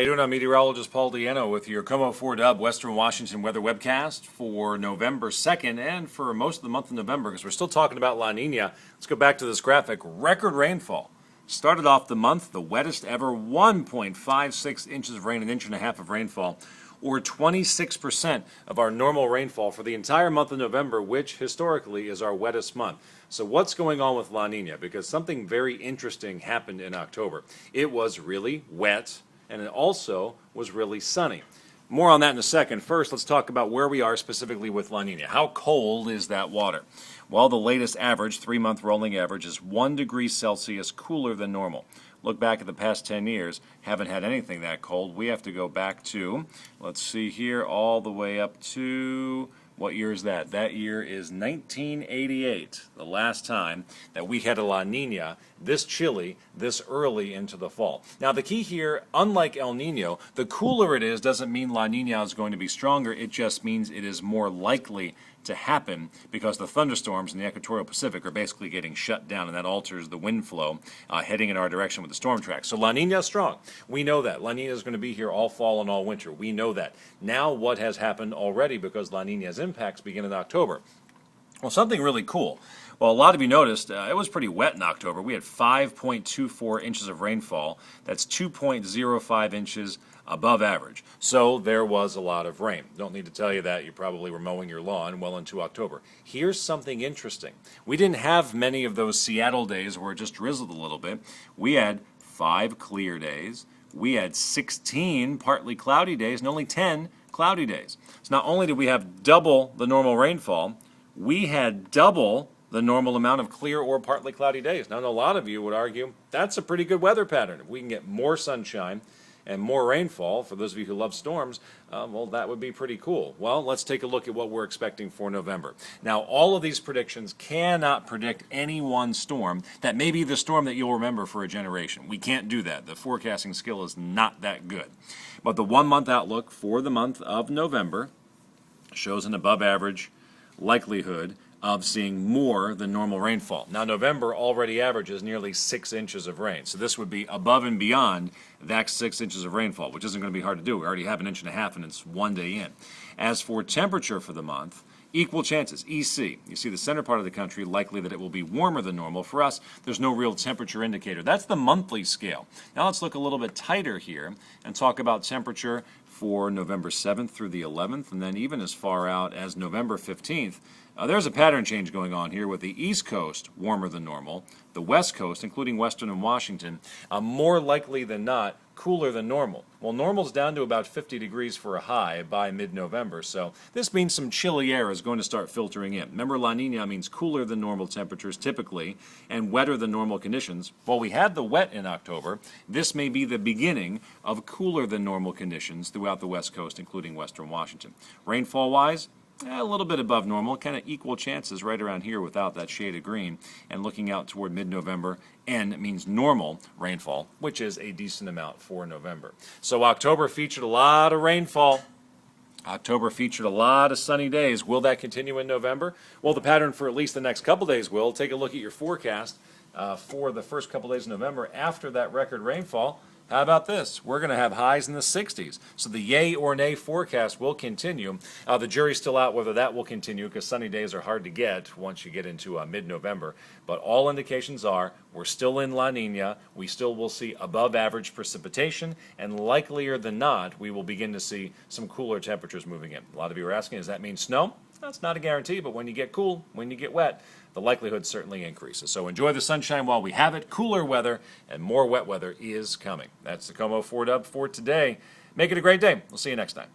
How you doing? I'm meteorologist Paul Deanno with your KOMO4W Western Washington Weather Webcast for November 2nd and for most of the month of November, because we're still talking about La Nina. Let's go back to this graphic. Record rainfall. Started off the month, the wettest ever, 1.56 inches of rain, an inch and a half of rainfall, or 26% of our normal rainfall for the entire month of November, which historically is our wettest month. So what's going on with La Nina? Because something very interesting happened in October. It was really wet, and it also was really sunny. More on that in a second. First, let's talk about where we are specifically with La Nina. How cold is that water? Well, the latest average, 3-month rolling average, is 1 degree Celsius cooler than normal. Look back at the past 10 years, haven't had anything that cold. We have to go back to, let's see here, all the way up to, what year is that? That year is 1988, the last time that we had a La Nina this chilly, this early into the fall. Now the key here, unlike El Nino, the cooler it is doesn't mean La Nina is going to be stronger. It just means it is more likely to happen because the thunderstorms in the equatorial Pacific are basically getting shut down, and that alters the wind flow heading in our direction with the storm track. So La Nina is strong. We know that. La Nina is going to be here all fall and all winter. We know that. Now what has happened already, because La Nina's impacts begin in October? Well, something really cool. Well, a lot of you noticed it was pretty wet in October. We had 5.24 inches of rainfall. That's 2.05 inches above average. So there was a lot of rain. Don't need to tell you that. You probably were mowing your lawn well into October. Here's something interesting. We didn't have many of those Seattle days where it just drizzled a little bit. We had 5 clear days. We had 16 partly cloudy days and only 10 cloudy days. So not only did we have double the normal rainfall, we had double the normal amount of clear or partly cloudy days. Now, a lot of you would argue that's a pretty good weather pattern. If we can get more sunshine and more rainfall, for those of you who love storms, well, that would be pretty cool. Well, let's take a look at what we're expecting for November. Now, all of these predictions cannot predict any one storm that may be the storm that you'll remember for a generation. We can't do that. The forecasting skill is not that good. But the 1-month outlook for the month of November shows an above average likelihood of seeing more than normal rainfall. Now, November already averages nearly 6 inches of rain, so this would be above and beyond that 6 inches of rainfall, which isn't going to be hard to do. We already have an inch and a half, and it's 1 day in. As for temperature for the month, equal chances, EC. You see the center part of the country, likely that it will be warmer than normal. For us, there's no real temperature indicator. That's the monthly scale. Now let's look a little bit tighter here and talk about temperature for November 7th through the 11th, and then even as far out as November 15th. There's a pattern change going on here with the East Coast warmer than normal, the West Coast, including Western and Washington, more likely than not cooler than normal. Well, normal's down to about 50 degrees for a high by mid-November, so this means some chilly air is going to start filtering in. Remember, La Nina means cooler than normal temperatures typically and wetter than normal conditions. While we had the wet in October, this may be the beginning of cooler than normal conditions throughout the West Coast, including Western Washington. Rainfall-wise, a little bit above normal, kind of equal chances right around here without that shade of green. And looking out toward mid-November, N means normal rainfall, which is a decent amount for November. So October featured a lot of rainfall. October featured a lot of sunny days. Will that continue in November? Well, the pattern for at least the next couple days will. Take a look at your forecast for the first couple days of November after that record rainfall. How about this? We're going to have highs in the 60s. So the yay or nay forecast will continue. The jury's still out whether that will continue, because sunny days are hard to get once you get into mid-November. But all indications are we're still in La Nina. We still will see above average precipitation, and likelier than not, we will begin to see some cooler temperatures moving in. A lot of you are asking, does that mean snow? That's not a guarantee, but when you get cool, when you get wet, the likelihood certainly increases. So enjoy the sunshine while we have it. Cooler weather and more wet weather is coming. That's the KOMO4W for today. Make it a great day. We'll see you next time.